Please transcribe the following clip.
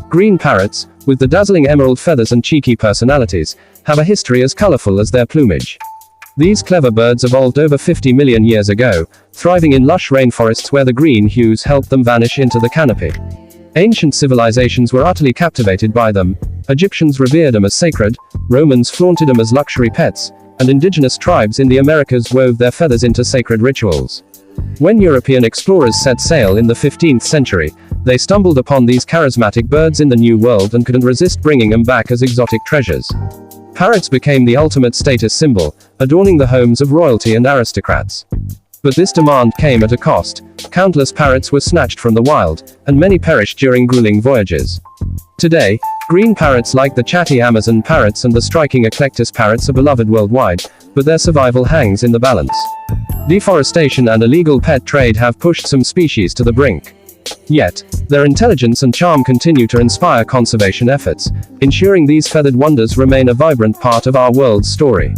Green parrots, with the dazzling emerald feathers and cheeky personalities, have a history as colorful as their plumage. These clever birds evolved over 50 million years ago, thriving in lush rainforests where the green hues helped them vanish into the canopy. Ancient civilizations were utterly captivated by them. Egyptians revered them as sacred, Romans flaunted them as luxury pets, and indigenous tribes in the Americas wove their feathers into sacred rituals. When European explorers set sail in the 15th century, they stumbled upon these charismatic birds in the New World and couldn't resist bringing them back as exotic treasures. Parrots became the ultimate status symbol, adorning the homes of royalty and aristocrats. But this demand came at a cost. Countless parrots were snatched from the wild, and many perished during grueling voyages. Today, green parrots like the chatty Amazon parrots and the striking eclectus parrots are beloved worldwide, but their survival hangs in the balance. Deforestation and illegal pet trade have pushed some species to the brink. Yet, their intelligence and charm continue to inspire conservation efforts, ensuring these feathered wonders remain a vibrant part of our world's story.